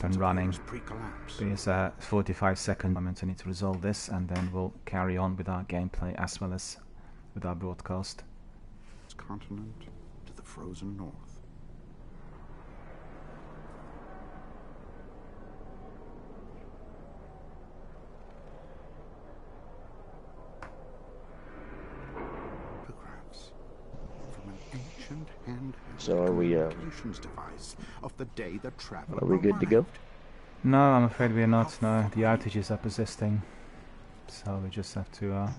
and running. There's a 45-second moment. I need to resolve this, and then we'll carry on with our gameplay as well as with our broadcast. Continent to the frozen north. Photographs from an ancient handheld So are we communications device of the day the traveler are we good to go? No, I'm afraid we're not. No, the outages are persisting, so we just have to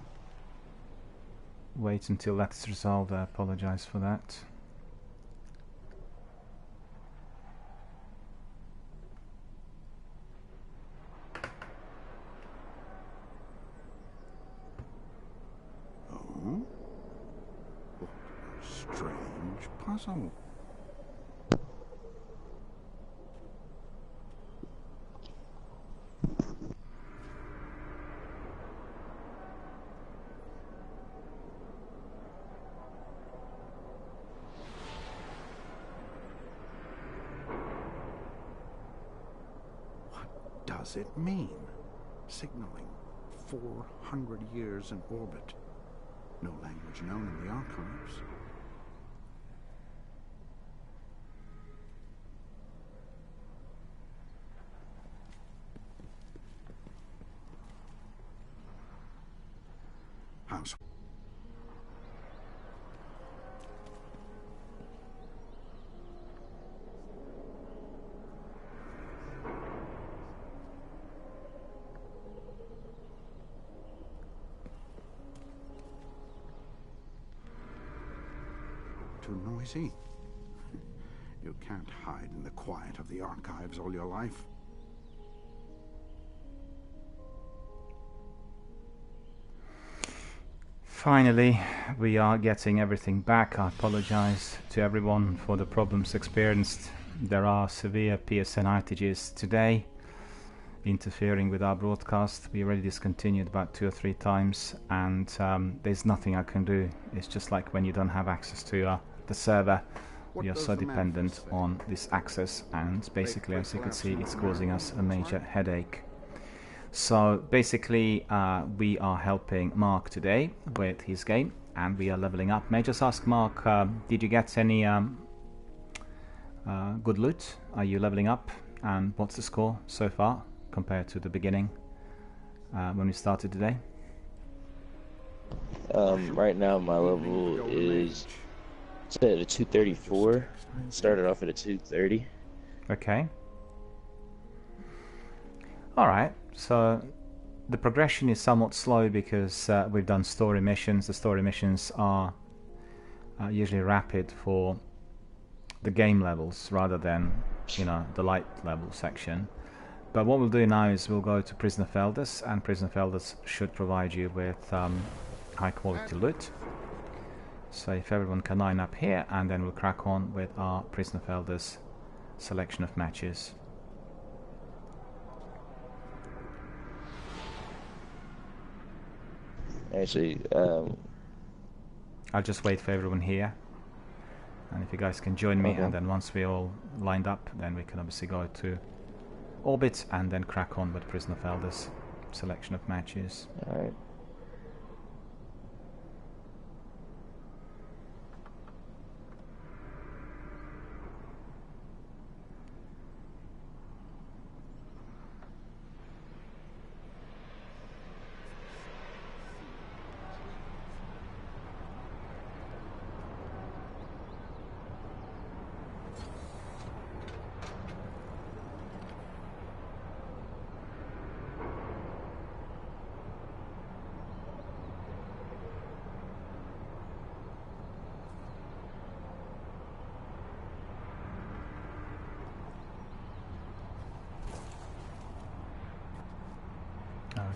wait until that's resolved. I apologize for that. Oh? What a strange puzzle. Does it mean? Signaling 400 years in orbit. No language known in the archives. House. Too noisy. You can't hide in the quiet of the archives all your life. Finally, we are getting everything back. I apologize to everyone for the problems experienced. There are severe PSN outages today, interfering with our broadcast. We already discontinued about 2 or 3 times, and there's nothing I can do. It's just like when you don't have access to the server. We are so dependent on this access, and basically, as you can see, it's causing us a major headache. So basically, we are helping Mark today with his game, and we are leveling up. May I just ask, Mark, did you get any good loot? Are you leveling up? And what's the score so far compared to the beginning when we started today? Right now my level is set at a 234. Started off at a 230. Okay. Alright, so the progression is somewhat slow because we've done story missions. The story missions are usually rapid for the game levels rather than, you know, the light level section. But what we'll do now is we'll go to Prisoner Felders, and Prisoner Felders should provide you with high quality loot. So if everyone can line up here, and then we'll crack on with our Prisoner Felders selection of matches. Actually, I'll just wait for everyone here, and if you guys can join me, and then once we're all lined up, then we can obviously go to Orbit and then crack on with Prisoner Felders selection of matches. alright.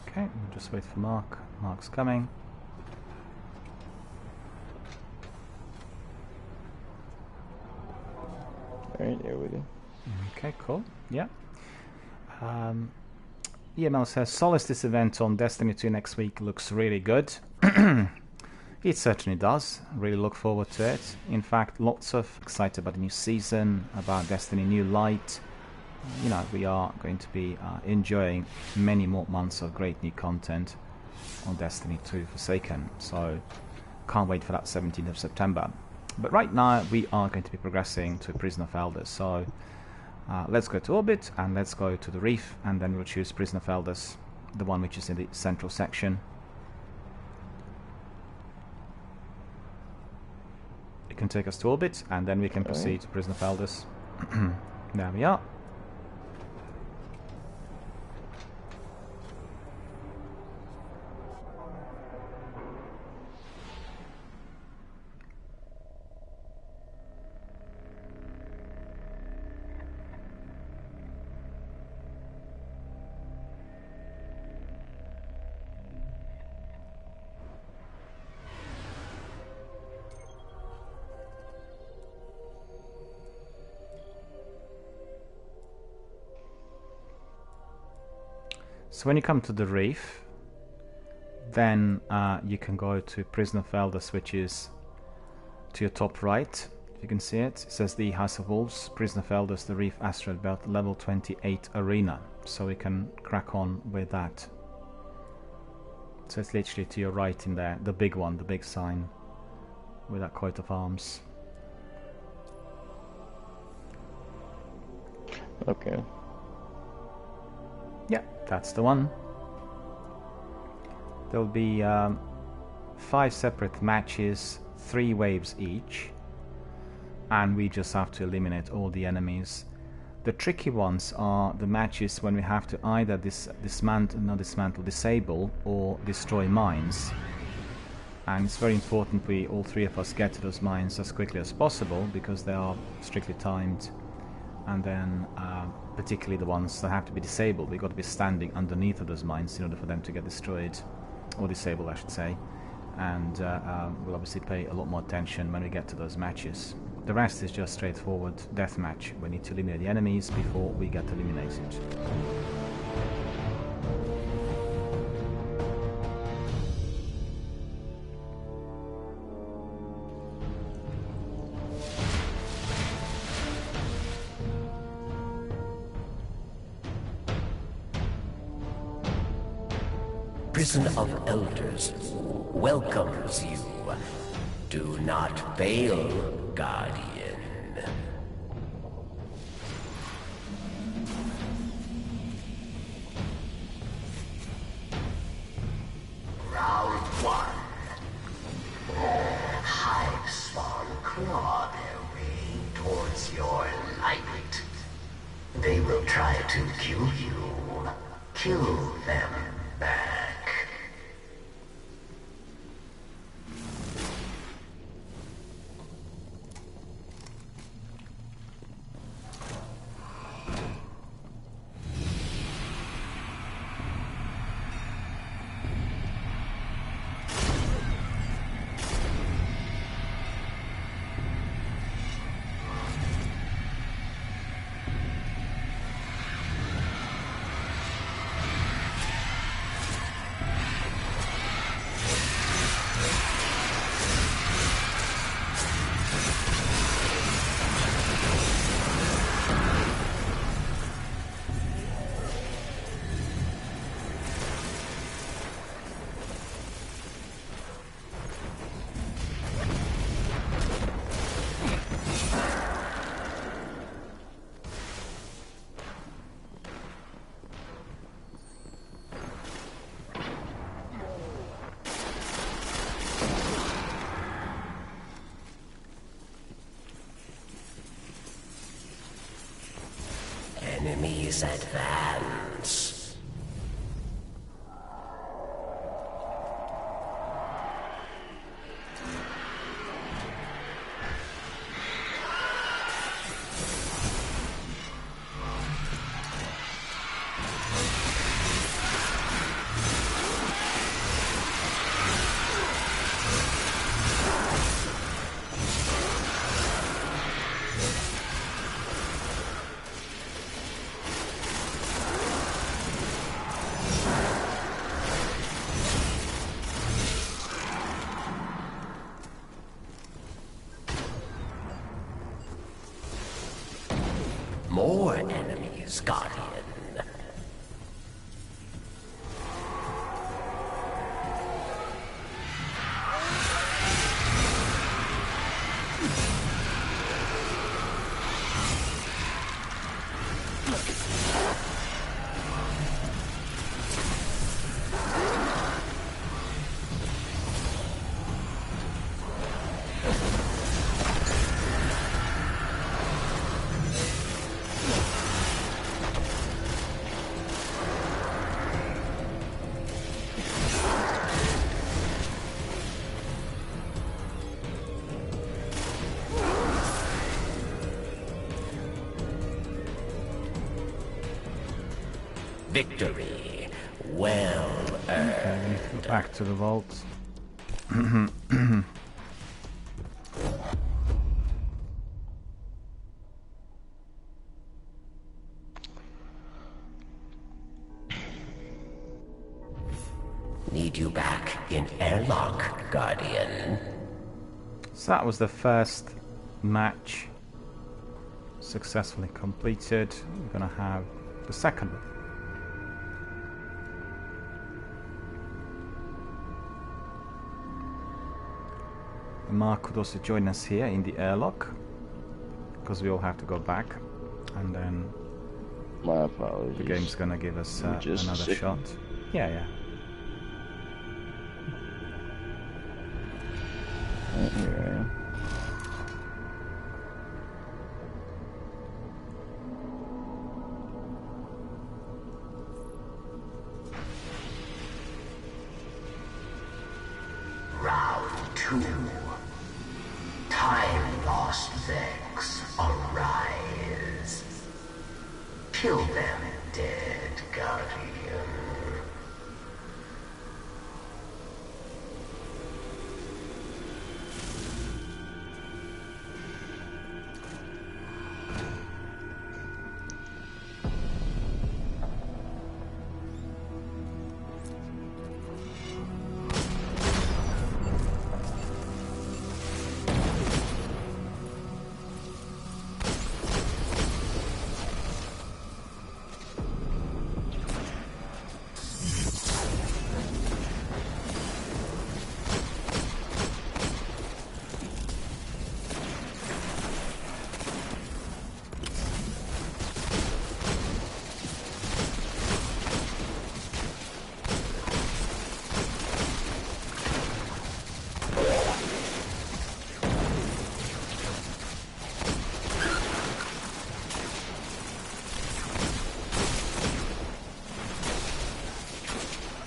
Okay, we'll just wait for Mark. Mark's coming. Alright, there we go. Okay, cool. Yeah. EML says, Solstice event on Destiny 2 next week looks really good. It certainly does. Really look forward to it. In fact, lots of excited about the new season, about Destiny New Light, you know, we are going to be enjoying many more months of great new content on Destiny 2 Forsaken, so can't wait for that 17th of September. But right now we are going to be progressing to Prison of Elders, so let's go to Orbit and let's go to the Reef, and then we'll choose Prison of Elders, the one which is in the central section. It can take us to Orbit, and then we can proceed to Prison of Elders. There we are. So when you come to the Reef, then you can go to Prison of Elders, which is to your top right. If you can see it, it says the House of Wolves, Prison of Elders, the Reef Asteroid Belt, level 28 arena. So we can crack on with that. So it's literally to your right in there, the big one, the big sign with that coat of arms. Okay. Yeah, that's the one. There'll be 5 separate matches, 3 waves each, and we just have to eliminate all the enemies. The tricky ones are the matches when we have to either disable or destroy mines. And it's very important all 3 of us get to those mines as quickly as possible, because they are strictly timed. And then particularly the ones that have to be disabled, we've got to be standing underneath of those mines in order for them to get destroyed, or disabled I should say, and we'll obviously pay a lot more attention when we get to those matches. The rest is just straightforward deathmatch. We need to eliminate the enemies before we get eliminated. Prison of Elders welcomes you. Do not fail, Guardian. Round 1. All hive spawn claw their way towards your light. They will try to kill you. Kill them back. Enemies advance. Victory. Well earned. Okay, we need to go back to the vault. Need you back in airlock, Guardian. So that was the first match successfully completed. We're gonna have the second one. Mark could also join us here in the airlock, because we all have to go back, and then My apologies. the game's gonna give us Just another sick. shot. Yeah, yeah. Here I am. Round 2. Time lost Vex arise. Kill them, dead Guardian.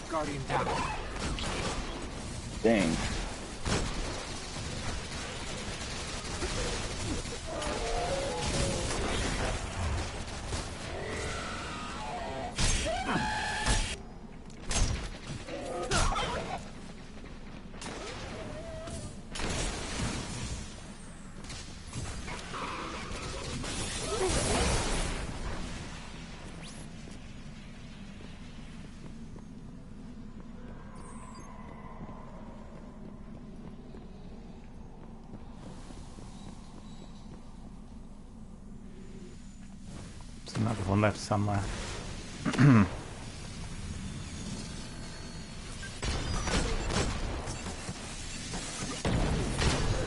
Guardian down. Dang. There's another one left somewhere.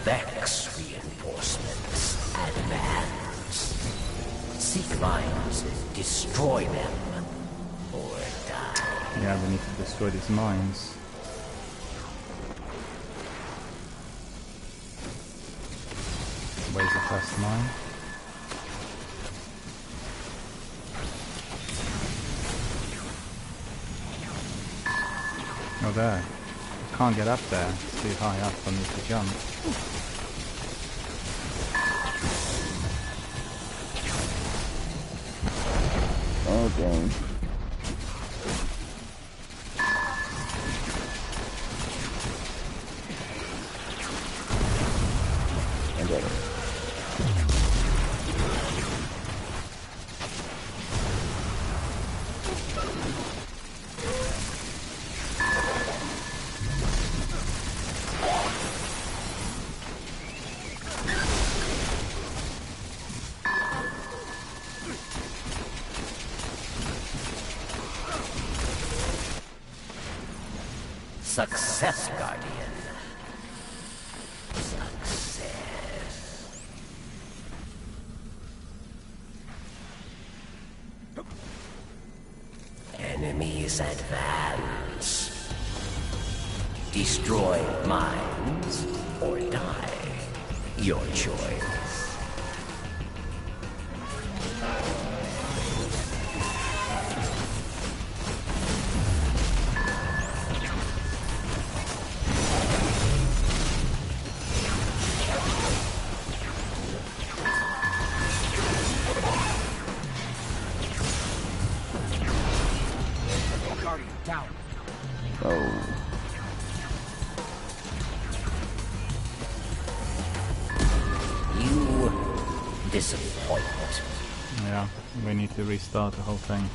Vex reinforcements advance. Seek mines, destroy them, or die. Yeah, we need to destroy these mines. Where's the first mine? Oh, there. Can't get up there. It's too high up for me to jump. Oh, dang. I got it. Success, Guardian. Success. enemies advance. Destroy mines or die. Your choice. Disappointment. Yeah, we need to restart the whole thing.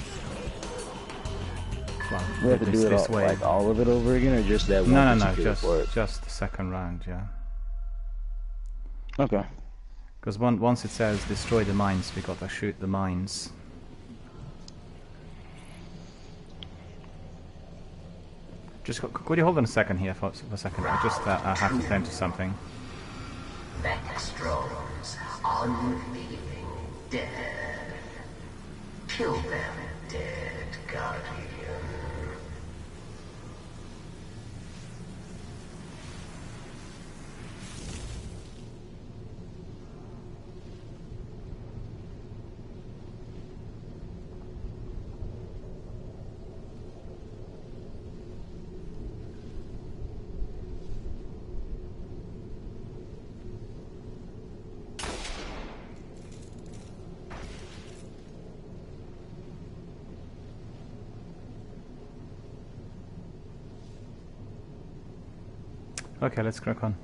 Well, We have to do it this all, way. like all of it over again, or just that one? No, particular part? just the second round, yeah. Okay. Because once it says destroy the mines, we gotta shoot the mines. Just could you hold on a second here for a second? I just I have to tend to something. Vextrons, unfeeling, dead. Kill them, dead Guardian. Okay, let's crack on.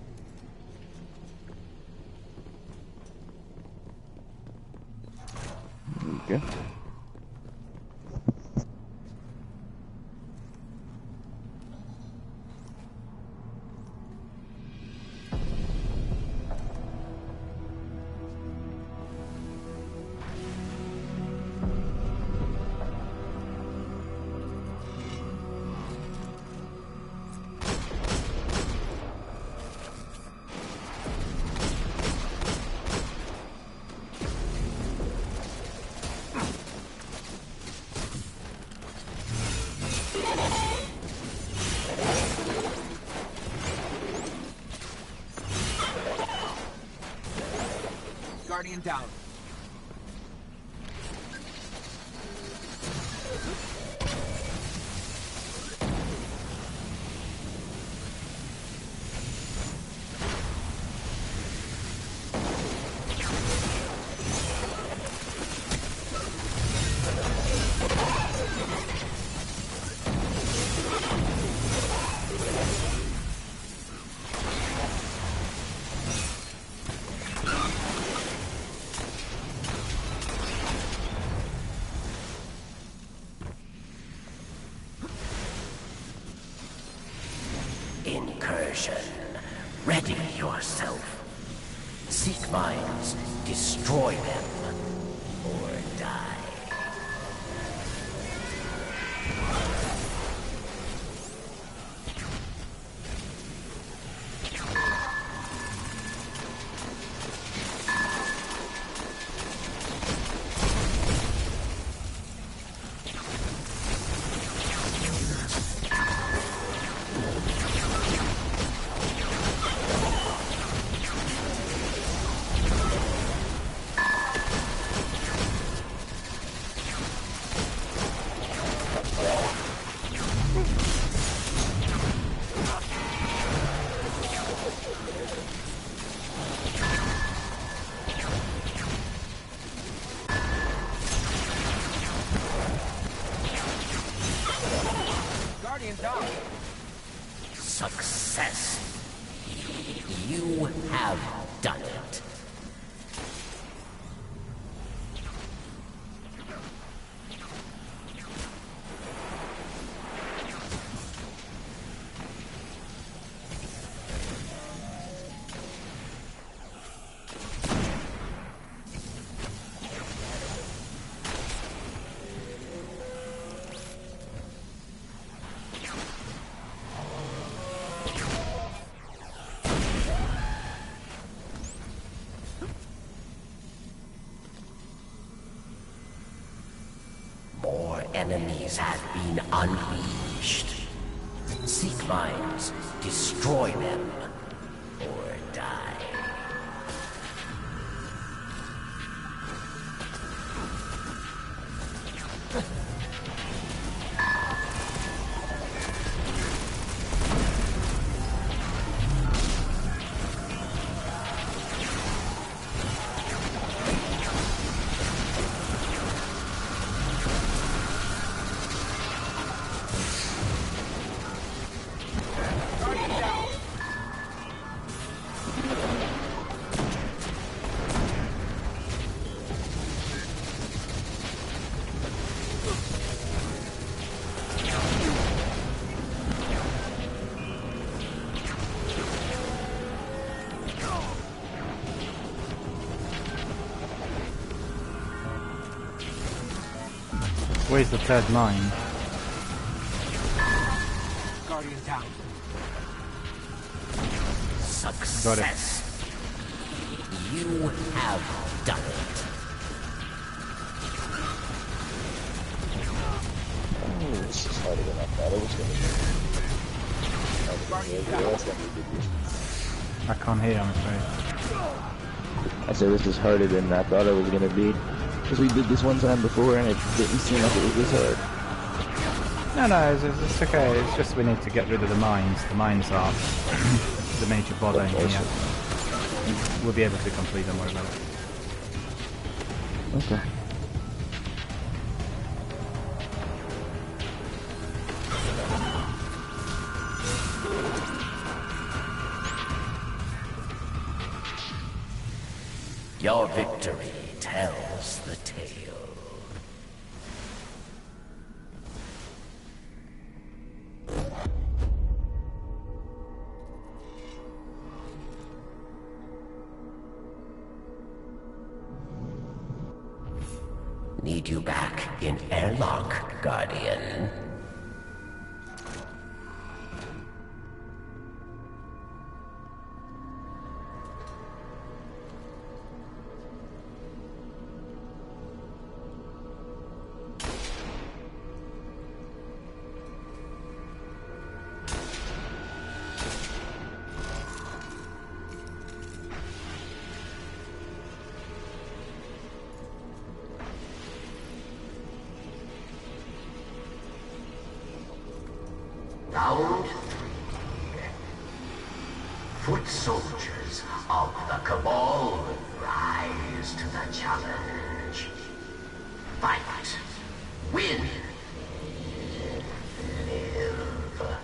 Okay. Guardian down. Incursion. Ready yourself. Seek mines, destroy them, or die. Success. You have done it. enemies have been unleashed. Seek mines, destroy them, or die. Where's the third mine? Guardian down. Success. You have done it. Oh, this is harder than I thought it was going to be. I can't hear, I'm afraid. I said this is harder than I thought it was going to be. Because we did this one time before and it didn't seem like it was this hard. No, it's okay. It's just we need to get rid of the mines. The mines are the major bother here. We'll be able to complete them, worry about it. Okay. Your victory tells the tale. Need you back in airlock, Guardian. Round 3. Foot soldiers of the Cabal rise to the challenge. Fight. Win. Live.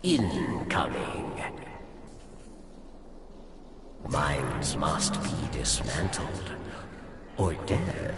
Incoming. Mines must be dismantled, or dead.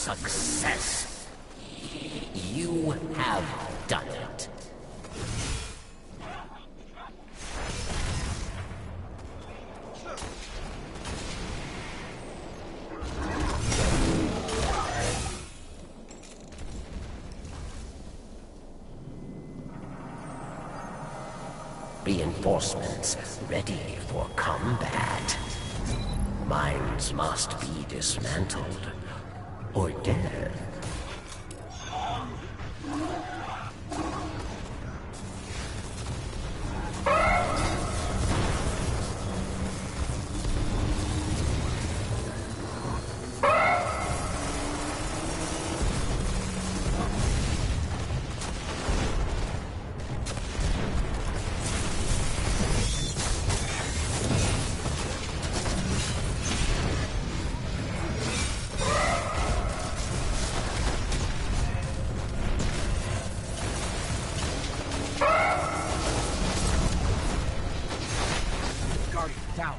Success. You have done it. Reinforcements ready for combat. Mines must be dismantled, or dead. Down.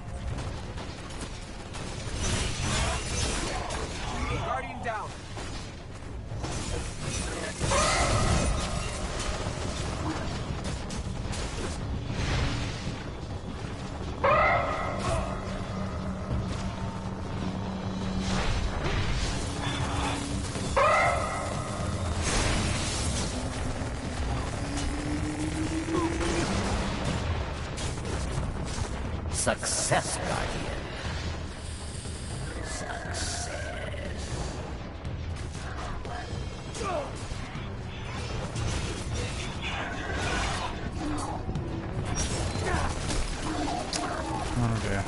Guardian down. Success, Guardian. Success. Oh dear.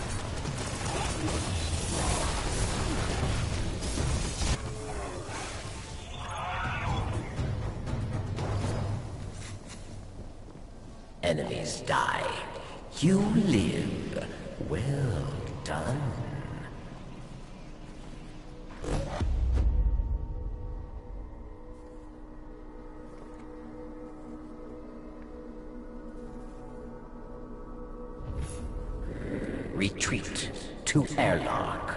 Enemies die. You live. Well done. Retreat to airlock.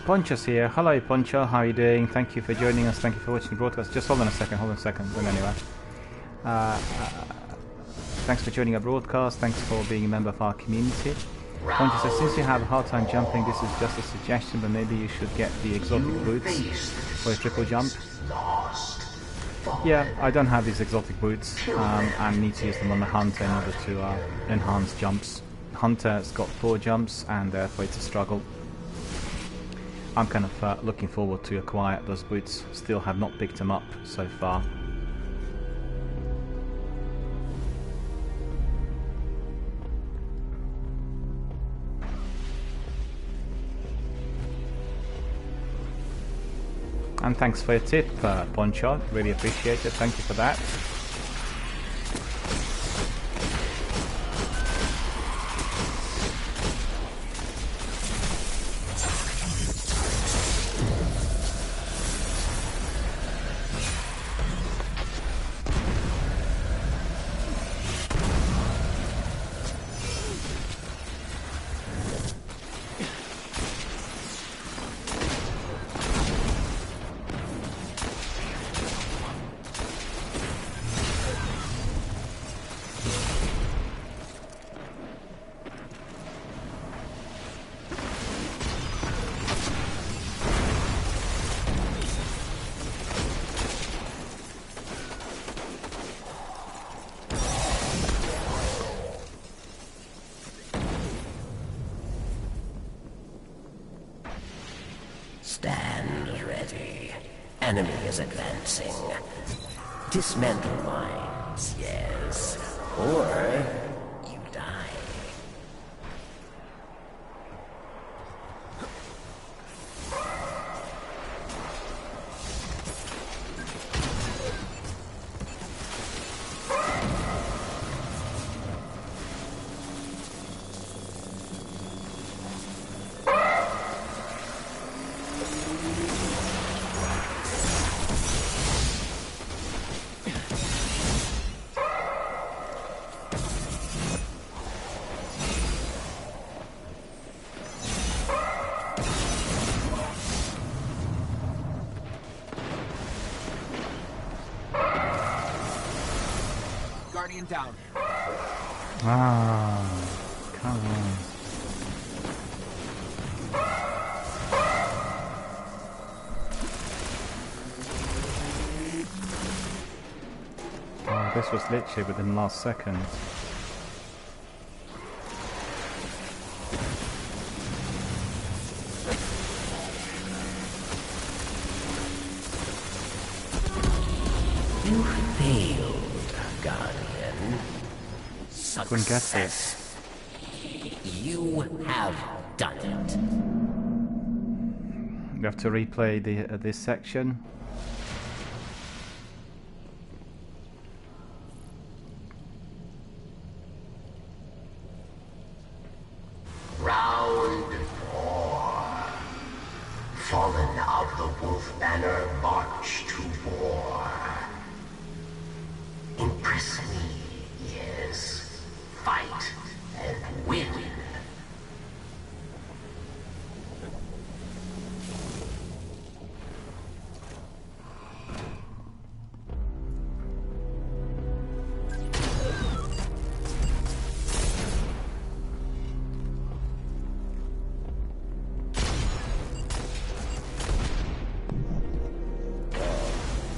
Poncho's here. Hello Poncho, how are you doing? Thank you for joining us, thank you for watching the broadcast. Just hold on a second, But anyway. Thanks for joining our broadcast, thanks for being a member of our community. Poncho says, since you have a hard time jumping, this is just a suggestion, but maybe you should get the exotic boots for a triple jump. Yeah, I don't have these exotic boots, and need to use them on the Hunter in order to enhance jumps. Hunter's got 4 jumps, and therefore it's a struggle. I'm kind of looking forward to acquire those boots. Still have not picked them up so far. And thanks for your tip, Poncho. Really appreciate it. Thank you for that. Stand ready. Enemy is advancing. Dismantle mines, yes. Or you die. Guardian down. Ah, come on. Oh, this was literally within the last second. You failed, Guardian. Couldn't get it. Success. You have done it. We have to replay this section. Round 4. Fallen of the Wolf Banner, march to war. Impress me, yes. Fight and win.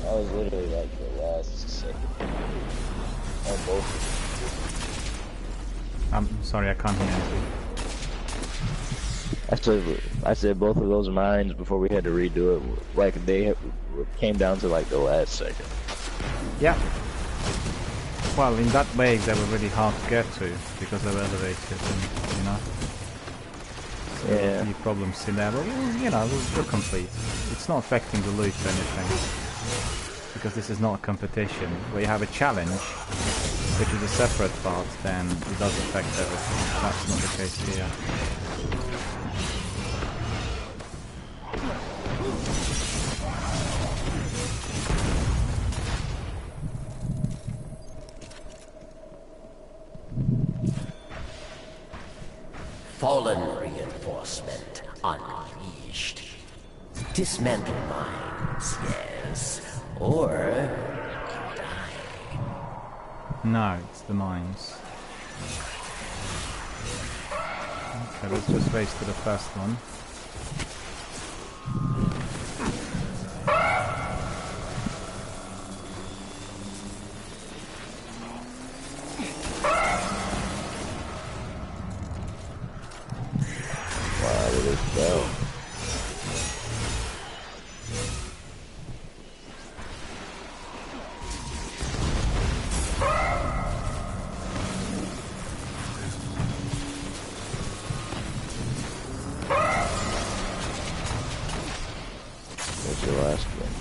I was literally like the last second. On both. I'm sorry, I can't hear you. I said both of those mines before we had to redo it. Like they came down to like the last second. Yeah. Well, in that way, they were really hard to get to because they were elevated, and you know. So Yeah. a few problems in there, but you know, we're complete. It's not affecting the loot or anything because this is not a competition. Where you have a challenge, which is a separate part, then it does affect everything. That's not the case here. Fallen reinforcement unleashed. Dismantle mines, yes. Or die. No, it's the mines. Okay, let's just race to the first one. Wow, look at this go. What's your last one?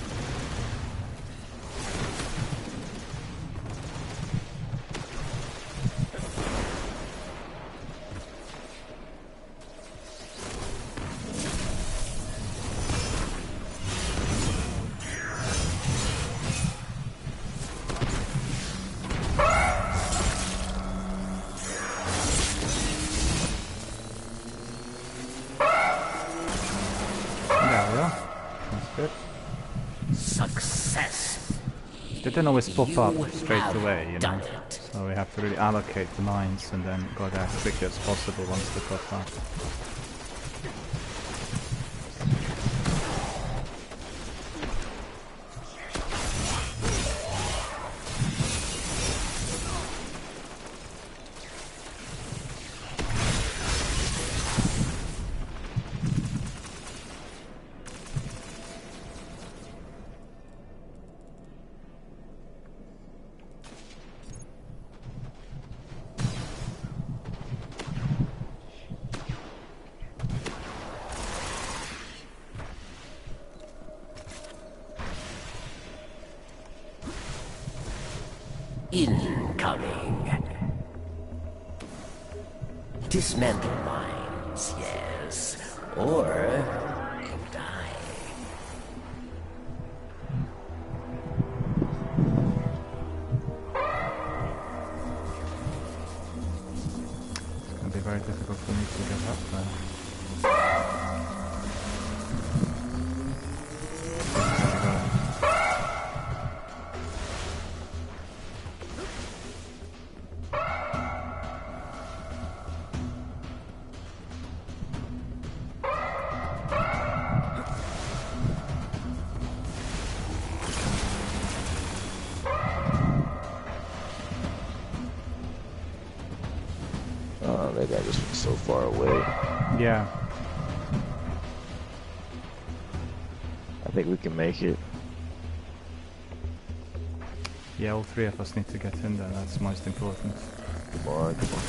There we are. That's good. Success. They don't always pop up straight have away, you know. done it. So we have to really allocate the mines and then go there as quickly as possible once they pop up. Incoming. Dismantle mines, yes. Or die. It's going to be very difficult for me to get up there. There we go. Oh, that guy just went so far away. Yeah. I think we can make it. Yeah, all three of us need to get in there, that's most important. Come on, come on.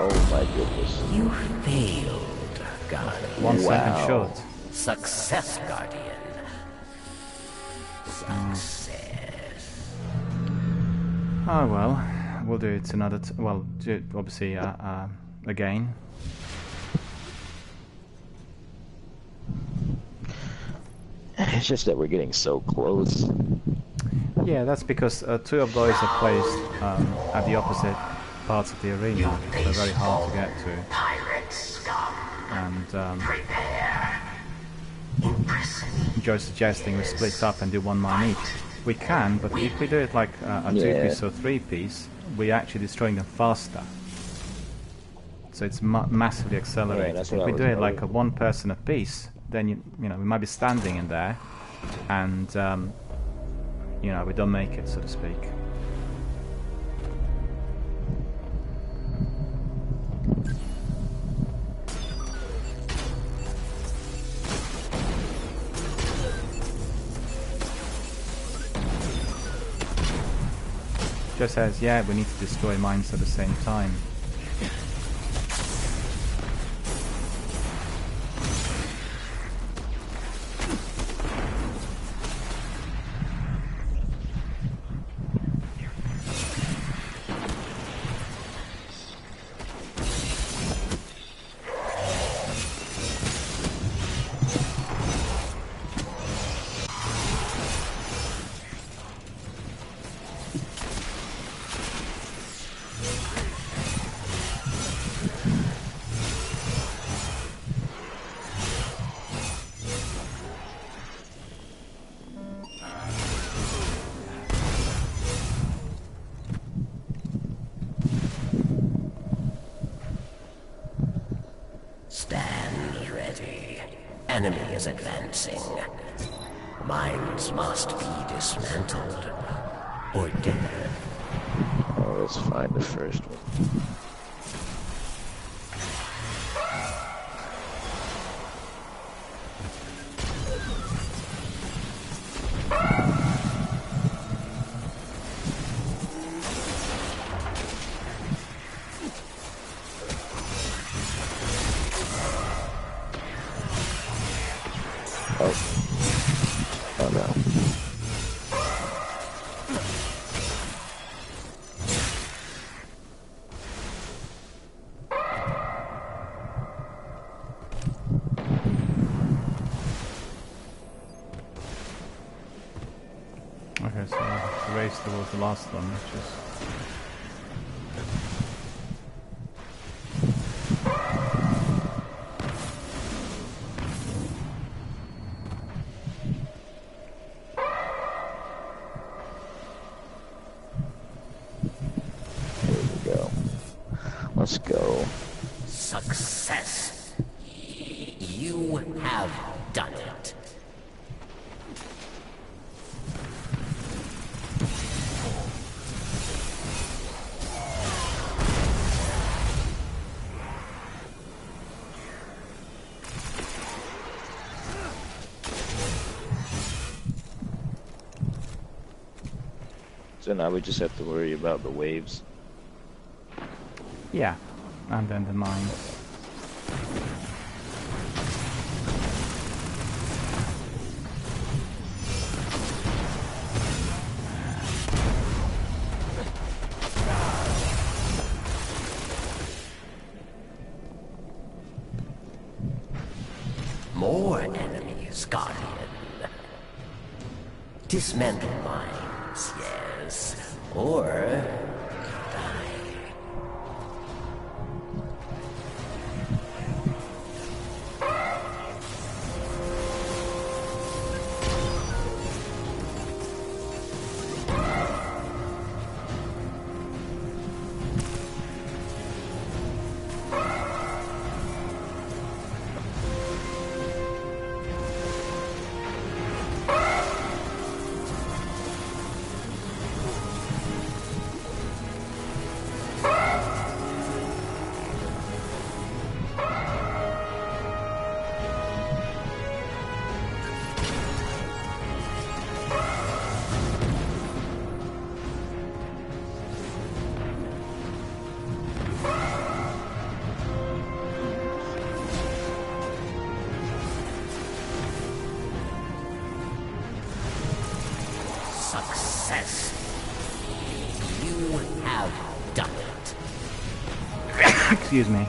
Oh my goodness. You failed, Guardian. 1 second Wow. short. Success, Guardian. Success. Oh well, we'll do it another well, do it obviously again. It's just that we're getting so close. Yeah, that's because two of those are placed at the opposite parts of the arena. They're very hard to get to. Pirate scum. And Prepare. Imprison. Joe's suggesting we split up and do one mine each. We can, but if we do it like a Yeah. 2-piece or 3-piece, we're actually destroying them faster. So it's massively accelerated. that's If what we I do was it like a worried. one person a piece, then you know we might be standing in there, and you know we don't make it, so to speak. Just says, yeah, we need to destroy mines at the same time. Stand ready. Enemy is advancing. Mines must be dismantled or dead. Oh, let's find the first one. Oh no. Okay, so the race towards the last one, which is... Here we go. Let's go. Success. You have done it. So now we just have to worry about the waves. Yeah, and then the mines. More enemies, Guardian. Dismantle mines, yes. Or die. Yes. You have done it. Excuse me.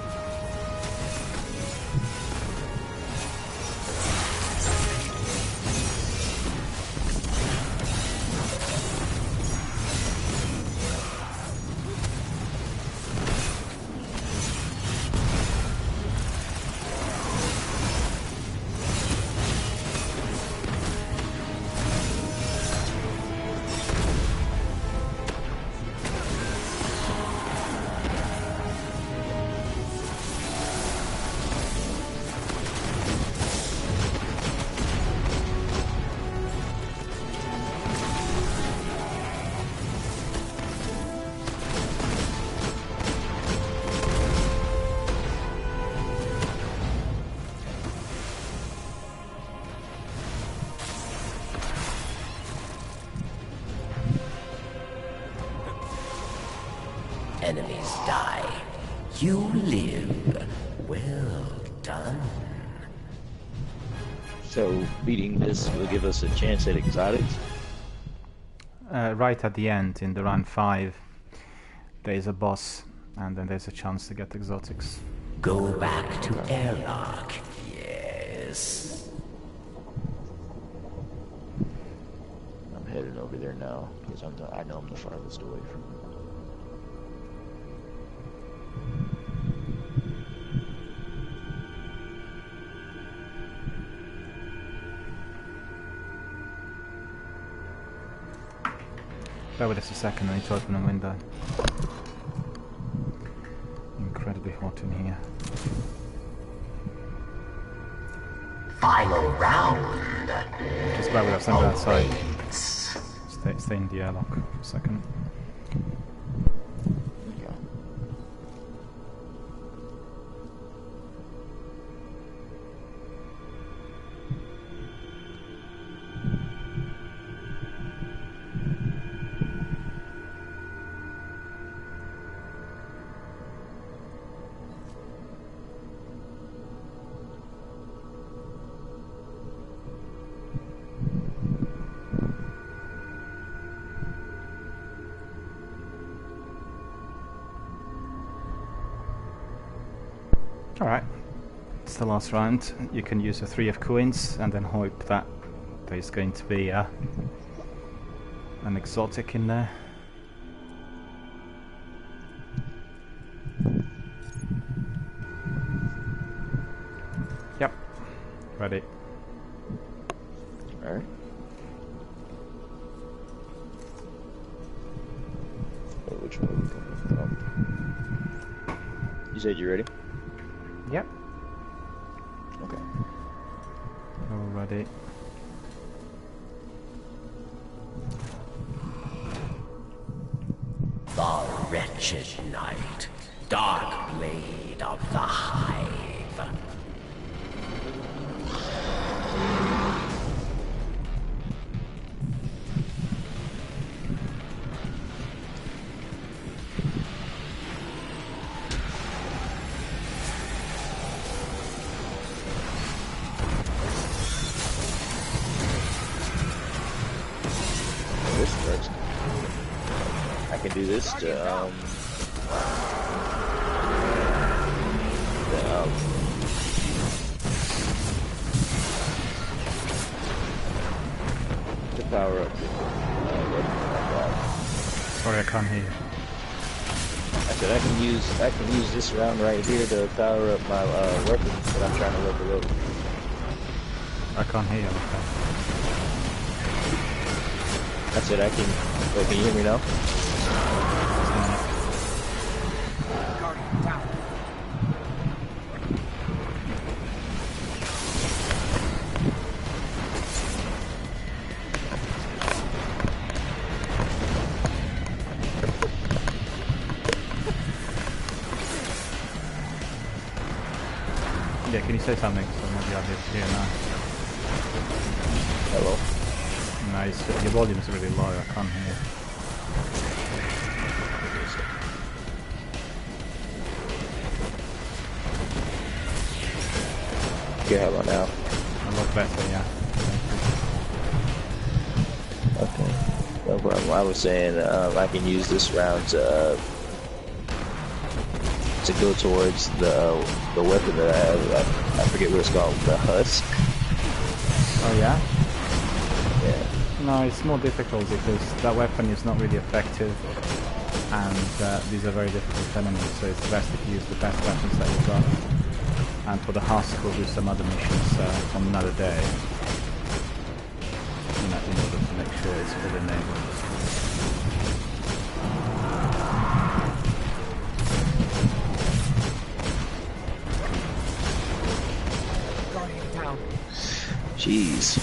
Enemies die. You live. Well done. So beating this will give us a chance at exotics? Right at the end, in the run 5, there's a boss, and then there's a chance to get exotics. Go back to airlock. Yes. I'm heading over there now, because I know I'm the farthest away from it. Bear with us a second, I need to open a window. Incredibly hot in here. Final round. Just bear with us, I'm outside. Awaits. Stay in the airlock for a second. Yeah. Alright, it's the last round. You can use a 3 of coins and then hope that there's going to be an exotic in there. Yep, ready. Alright. Which way are we coming from? You said you're ready? Yep, Okay. already. The wretched knight, dark blade of the hive. This works. I can do this to power up the weapon I got. Sorry, I can't hear you. I said I can use this round right here to power up my weapon that I'm trying to level up. I can't hear you. Okay. I said I can. Wait, can you hear me now? Guardian down. Yeah, can you say something? So maybe I'll hear now. Hello. Nice. Your volume's really low. I can't hear. Okay, how about now? A lot better, yeah. Okay. Well, problem. I was saying I can use this round to go towards the weapon that I have. I forget what it's called, the husk. Oh yeah? Yeah. No, it's more difficult because that weapon is not really effective, and these are very difficult enemies, so it's best if you use the best weapons that you've got. And for the husk, we'll do some other missions on another day, in order to make sure it's fully enabled. Guardian down. Jeez.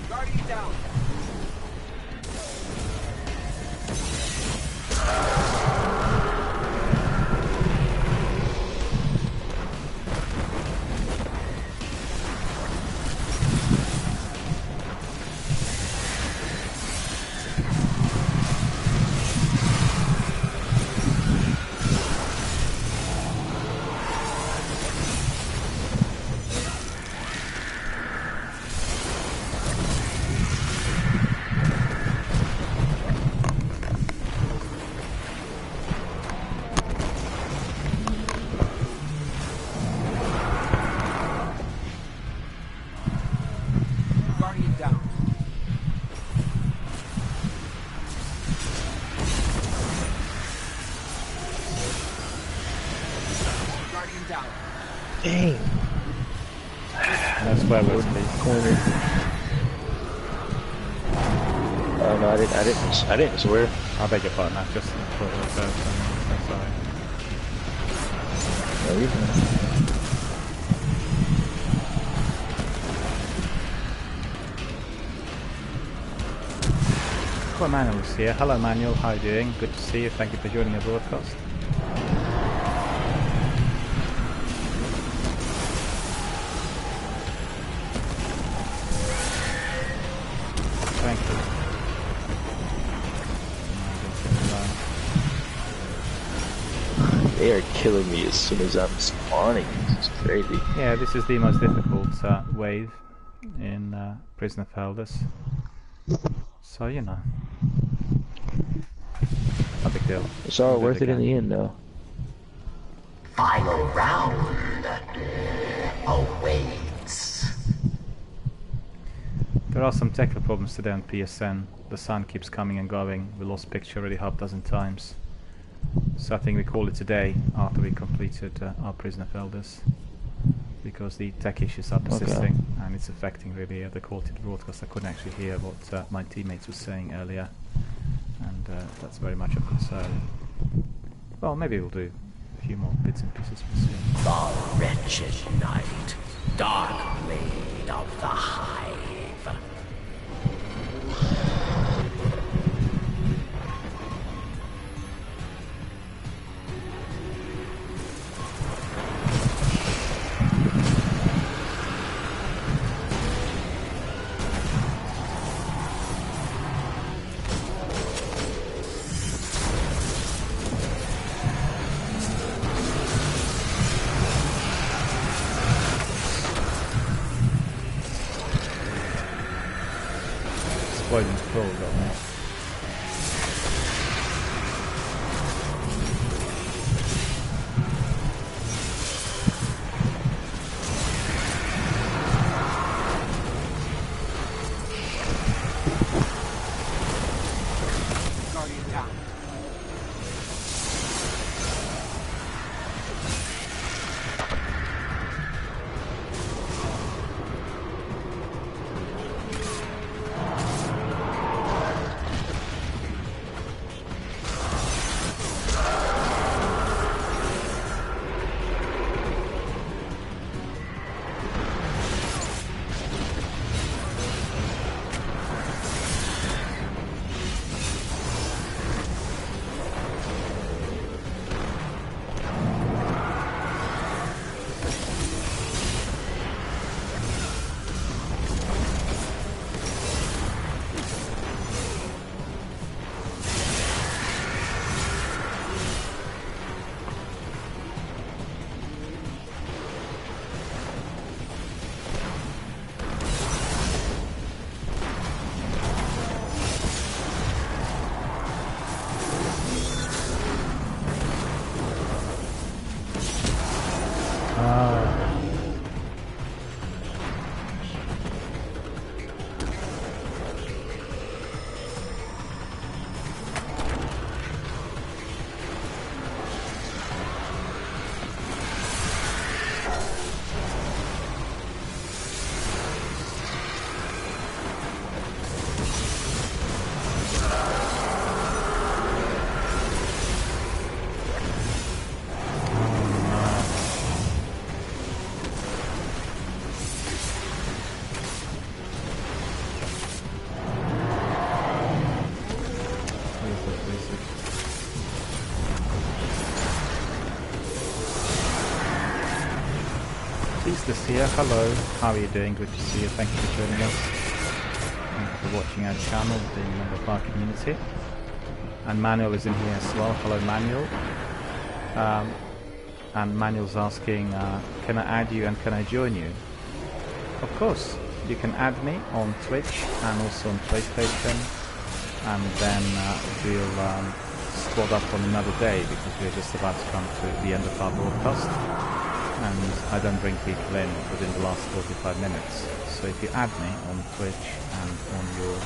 Guardian down. Guardian down. Guardian down. Dang. That's where we're please. Corner. Oh no, I didn't swear. I beg your pardon, I've just thought it was I'm sorry. No, you're fine. Well, Manuel's here. Hello Manuel, how are you doing? Good to see you, thank you for joining the broadcast. Thank you. They are killing me as soon as I'm spawning. It's crazy. Yeah, this is the most difficult wave in Prison of Elders. So, you know. No big deal. It's all We'll do worth it in again. the end, though. Final round awaits. There are some technical problems today on PSN. The sun keeps coming and going. We lost picture already half dozen times. So I think we call it today after we completed our Prison of Elders. Because the tech issues are persisting and it's affecting really the quality of the broadcast. I couldn't actually hear what my teammates were saying earlier. And that's very much a concern. Well, maybe we'll do a few more bits and pieces. We'll see. The wretched night, dark blade of the hive. Poison's full, got me. Guardian down. Beastless here. Hello. How are you doing? Good to see you. Thank you for joining us. Thank you for watching our channel, the member of our community. And Manuel is in here as well. Hello, Manuel. And Manuel's asking, can I add you and can I join you? Of course. You can add me on Twitch and also on PlayStation. And then we'll squad up on another day because we're just about to come to the end of our broadcast. And I don't bring people in within the last 45 minutes. So if you add me on Twitch and on your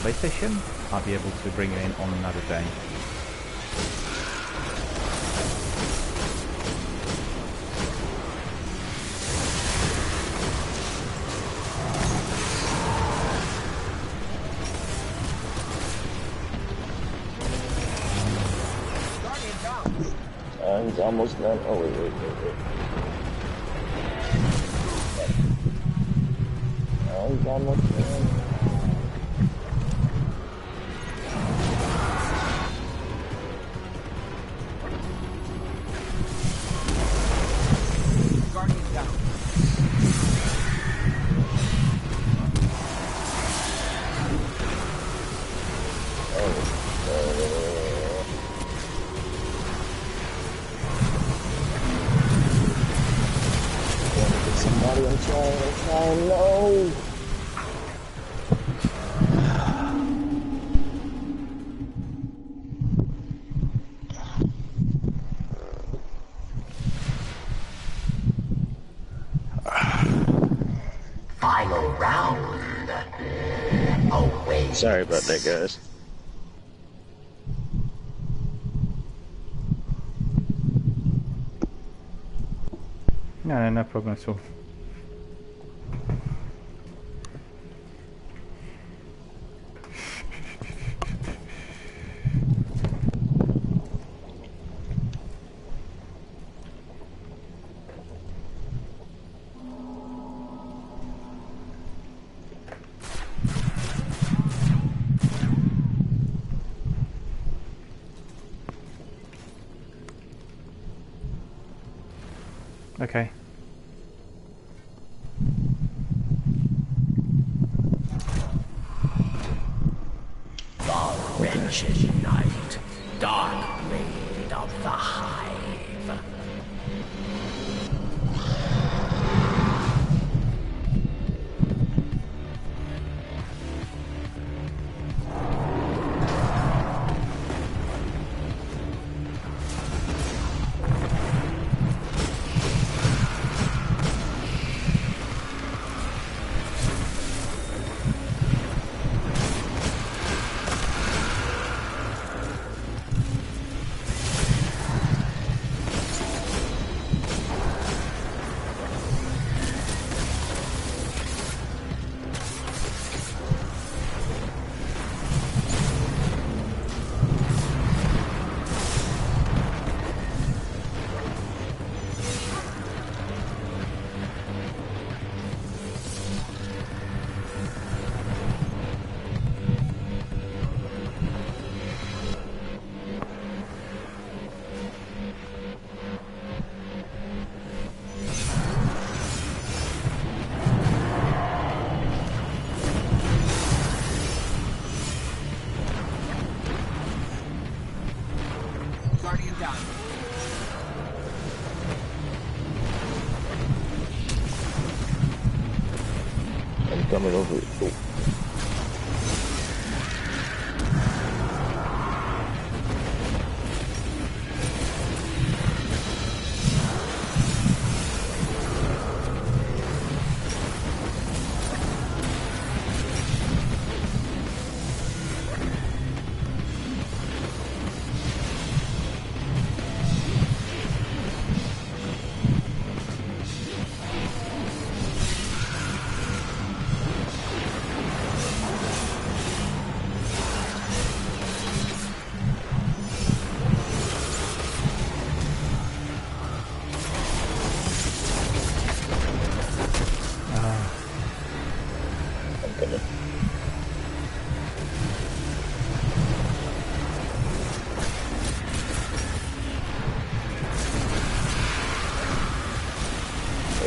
PlayStation, I'll be able to bring you in on another day. He's almost done. Oh, wait. Oh, he's almost done. Guardian down. Somebody, I'm trying, no! Final round. Away. Sorry about that, guys. No problem at all. Okay. The wretched night, dark maid of the hive. Guardian down. I'm coming over. Oh.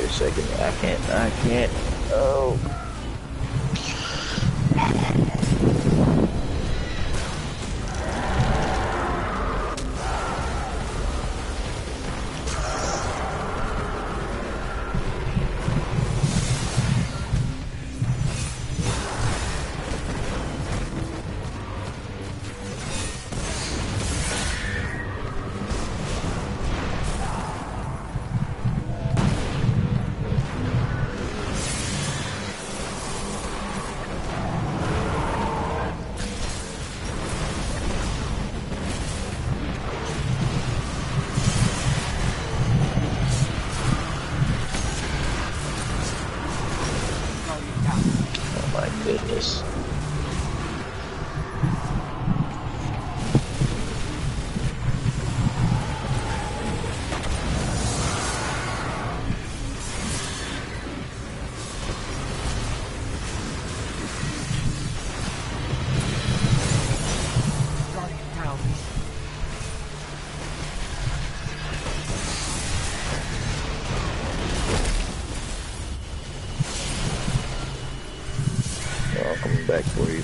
a second. I can't. Oh. Guardian down. Oh my goodness. Guardian down. Oh, I'm coming back for you.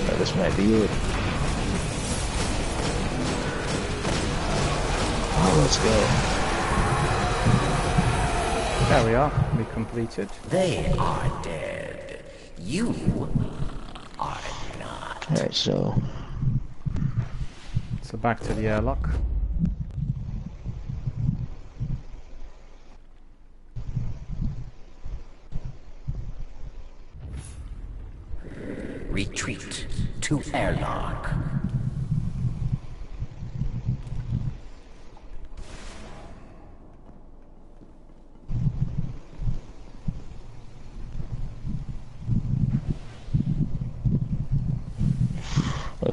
Oh, this might be it. Oh, let's go. There we are. We completed. They are dead. You are not. Alright, so So back to the airlock. Retreat to airlock.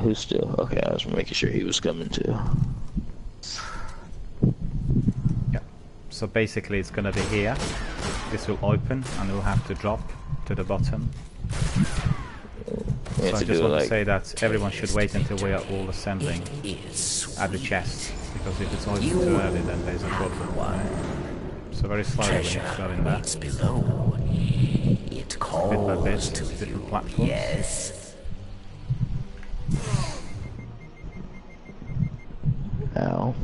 who's still? Okay, I was making sure he was coming too. Yeah. So basically it's gonna be here. This will open and we'll have to drop to the bottom. We So have I to just do want like, to say that everyone should wait until we are all assembling at the chest, because if it's open too early then there's a problem. Right? So very slowly we need to go in there. It's below. It Bit by calls bit, to different you. platforms. Yes. ow.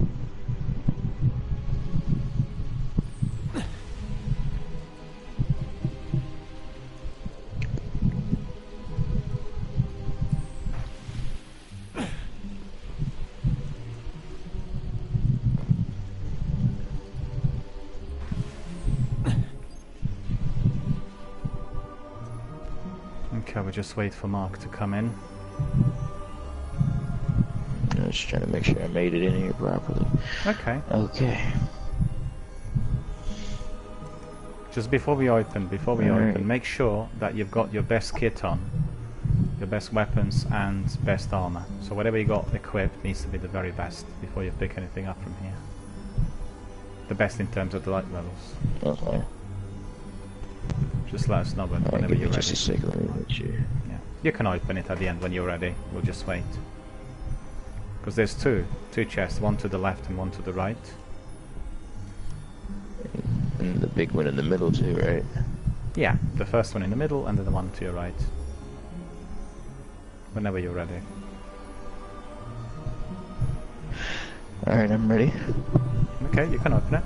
Okay, we just wait for Mark to come in. I was trying to make sure I made it in here properly. Okay. Okay. Just before we open, Alright. make sure that you've got your best kit on, your best weapons and best armor. So whatever you got equipped needs to be the very best before you pick anything up from here. The best in terms of the light levels. Okay. Just let us know Alright, whenever give you're me ready. just a second. Let me make sure. Yeah. You can open it at the end when you're ready. We'll just wait. Because there's two chests, one to the left and one to the right. And the big one in the middle too, right? Yeah, the first one in the middle and then the one to your right. Whenever you're ready. Alright, I'm ready. Okay, you can open it.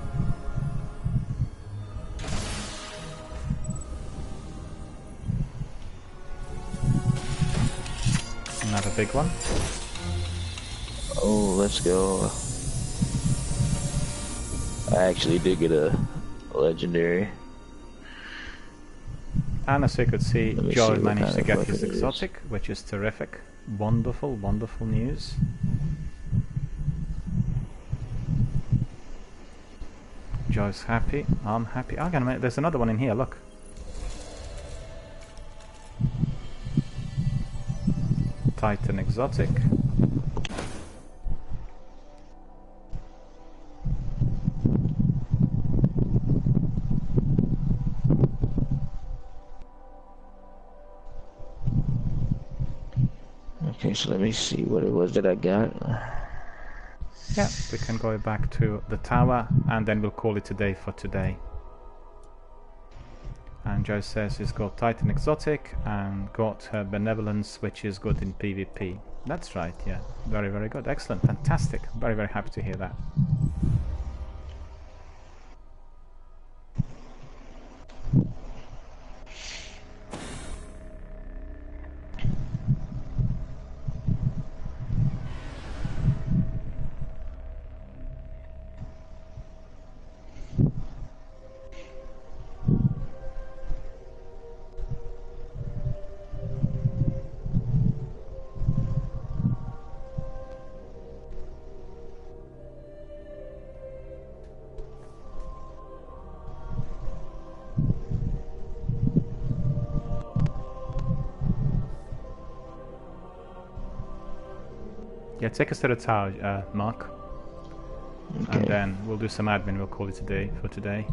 Another big one. Oh, let's go. I actually did get a legendary. And as you could see, Let me Joe see what managed kind to of get weapon his it is. exotic, which is terrific. Wonderful, wonderful news. Joe's happy, I'm happy. I'm gonna make, there's another one in here, look. Titan exotic. Okay, so let me see what it was that I got. Yeah, we can go back to the tower and then we'll call it a day for today. And Joe says he's got Titan exotic and got her benevolence, which is good in PvP. That's right, yeah. Very, very good. Excellent. Fantastic. Very, very happy to hear that. Yeah, take us to the tower, Mark. Okay. And then we'll do some admin, we'll call it a day for today.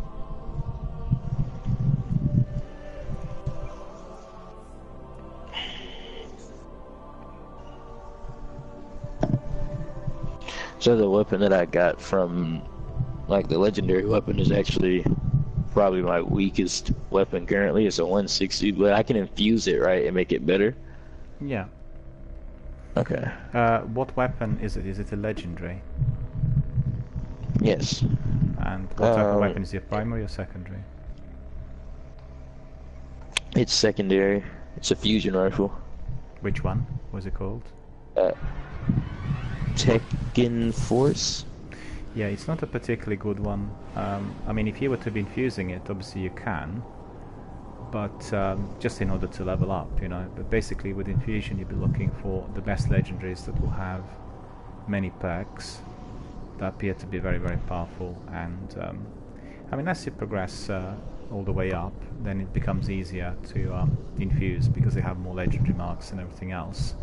So the weapon that I got from, like, the legendary weapon is actually probably my weakest weapon currently. It's a 160, but I can infuse it, right, and make it better? Yeah. Okay. What weapon is it? Is it a legendary? Yes. And what type of weapon is it? Primary or secondary? It's secondary. It's a fusion rifle. Which one was it called? Tekken Force? Yeah, it's not a particularly good one. I mean, if you were to be infusing it, obviously you can, but just in order to level up, you know. But basically with infusion you'd be looking for the best legendaries that will have many perks that appear to be very, very powerful. And I mean, as you progress all the way up, then it becomes easier to infuse because they have more legendary marks and everything else.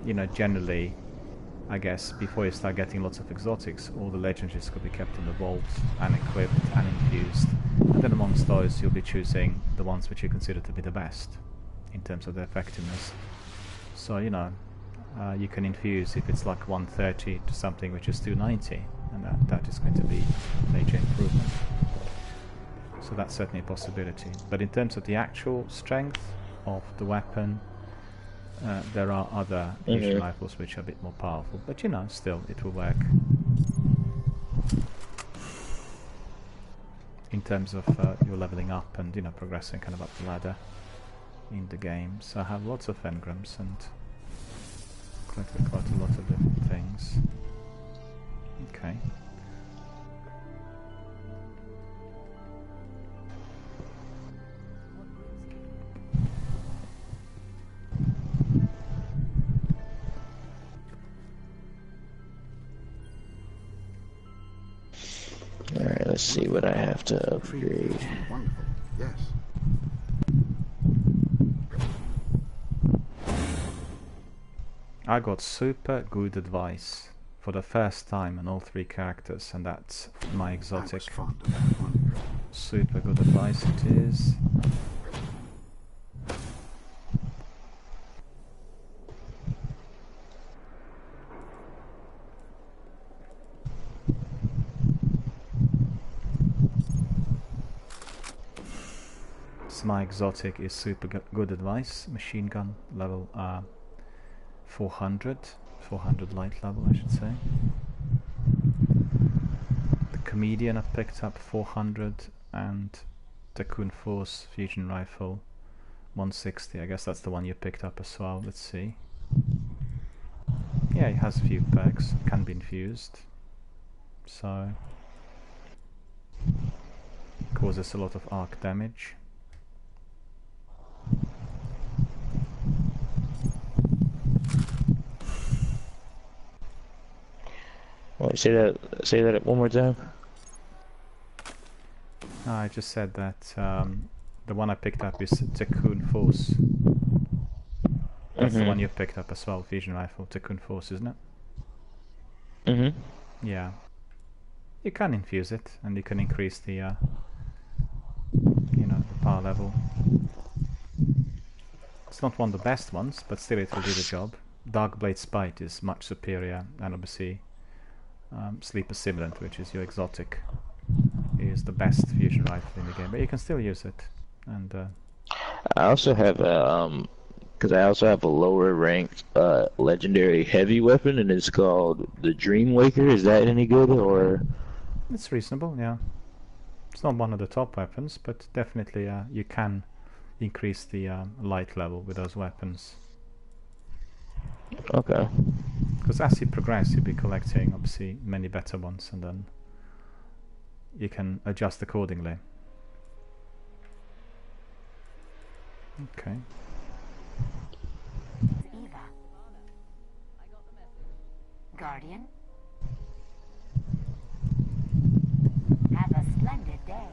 You know, generally, I guess before you start getting lots of exotics, all the legendaries could be kept in the vault and equipped and infused. And then amongst those, you'll be choosing the ones which you consider to be the best in terms of their effectiveness. So, you know, you can infuse if it's like 130 to something which is 290, and that is going to be a major improvement. So that's certainly a possibility. But in terms of the actual strength of the weapon, there are other fusion rifles which are a bit more powerful, but you know, still it will work. In terms of your leveling up and, you know, progressing kind of up the ladder in the game. So I have lots of engrams and collected quite a lot of different things. Okay. Alright, let's see what I have to upgrade. Wonderful. Yes. I got super good advice for the first time on all three characters, and that's my I exotic. was fond of that one. Super good advice it is. So my exotic is super good advice. Machine gun level 400 light level, I should say. The comedian I picked up 400, and the Kun Force fusion rifle 160. I guess that's the one you picked up as well. Let's see. Yeah, it has a few perks, can be infused, so causes a lot of arc damage. Say that one more time. I just said that the one I picked up is Tycoon Force. That's the one you picked up as well, fusion rifle, Tycoon Force, isn't it? Yeah. You can infuse it, and you can increase the, the power level. It's not one of the best ones, but still it will do the job. Darkblade Spite is much superior, and obviously Sleeper Sibilant, which is your exotic, is the best fusion rifle in the game, but you can still use it. And I also have because I also have a lower ranked legendary heavy weapon, and it's called the Dreamwaker. Is that any good, or? It's reasonable, yeah. It's not one of the top weapons, but definitely you can increase the light level with those weapons. Okay. Because as you progress, you'll be collecting obviously many better ones, and then you can adjust accordingly. Okay. Eva. Guardian. Have a splendid day.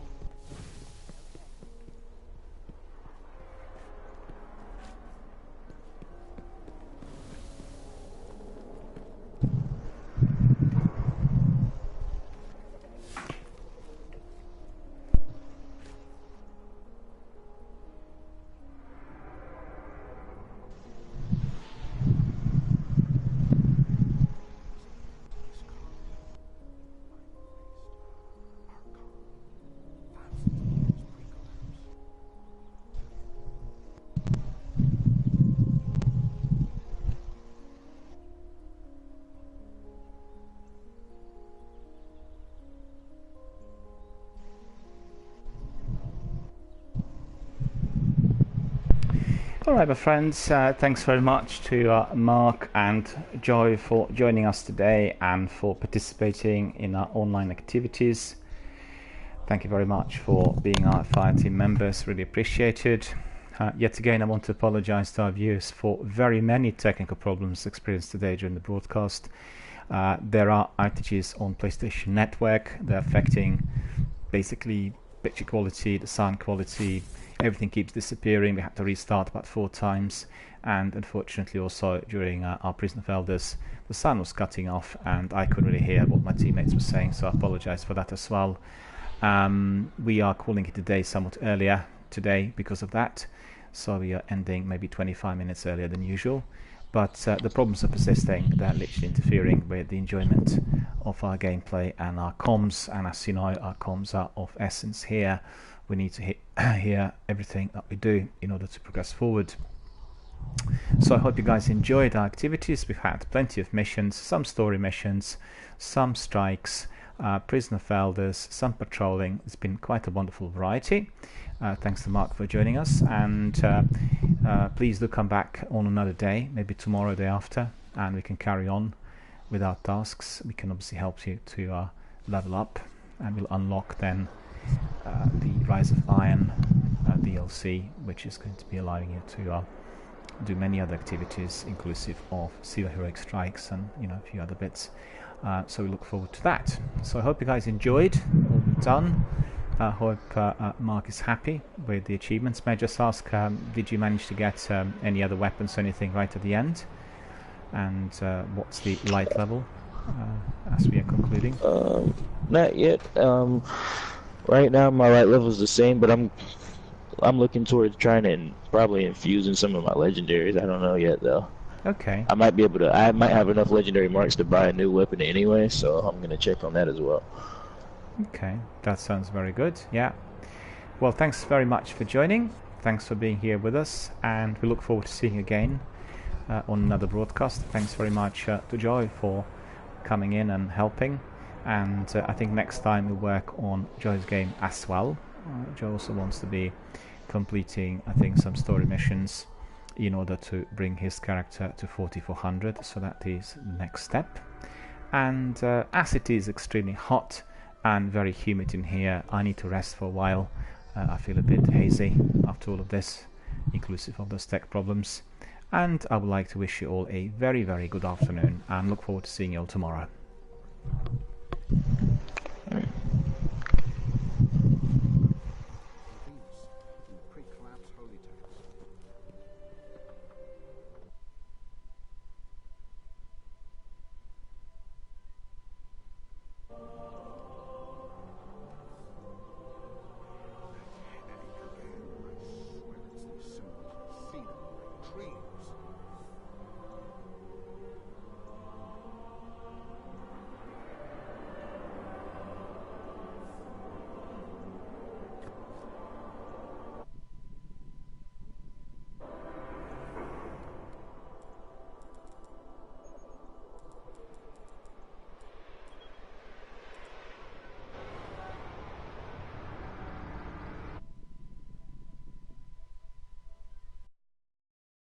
Alright, my friends, thanks very much to Mark and Joy for joining us today and for participating in our online activities. Thank you very much for being our Fireteam members, really appreciated. Yet again, I want to apologize to our viewers for very many technical problems experienced today during the broadcast. There are outages on PlayStation Network. They're affecting basically picture quality, the sound quality. Everything keeps disappearing. We had to restart about 4 times, and unfortunately also during our Prison of Elders the sound was cutting off and I couldn't really hear what my teammates were saying, so I apologize for that as well. We are calling it a day somewhat earlier today because of that, so we are ending maybe 25 minutes earlier than usual, but the problems are persisting. They're literally interfering with the enjoyment of our gameplay and our comms, and as you know, our comms are of essence here. We need to hear everything that we do in order to progress forward. So I hope you guys enjoyed our activities. We've had plenty of missions, some story missions, some strikes, Prison of Elders, some patrolling. It's been quite a wonderful variety. Thanks to Mark for joining us, and please do come back on another day, maybe tomorrow, day after, and we can carry on with our tasks. We can obviously help you to level up, and we'll unlock then the Rise of Iron DLC, which is going to be allowing you to do many other activities, inclusive of Sea Heroic Strikes and a few other bits. So we look forward to that. So I hope you guys enjoyed all we've done. I hope Mark is happy with the achievements. May I just ask, did you manage to get any other weapons or anything right at the end? And what's the light level as we are concluding? Not yet. Right now my light level is the same, but I'm looking towards trying to probably infusing some of my legendaries. I don't know yet though. Okay. I might have enough legendary marks to buy a new weapon anyway, so I'm gonna check on that as well. Okay, that sounds very good. Yeah. Well, thanks very much for joining. Thanks for being here with us, and we look forward to seeing you again on another broadcast. Thanks very much to Joy for coming in and helping. And I think next time we'll work on Joy's game as well. Joy also wants to be completing, I think, some story missions in order to bring his character to 4400, so that is the next step. And as it is extremely hot and very humid in here, I need to rest for a while. I feel a bit hazy after all of this, inclusive of those tech problems. And I would like to wish you all a very, very good afternoon, and look forward to seeing you all tomorrow.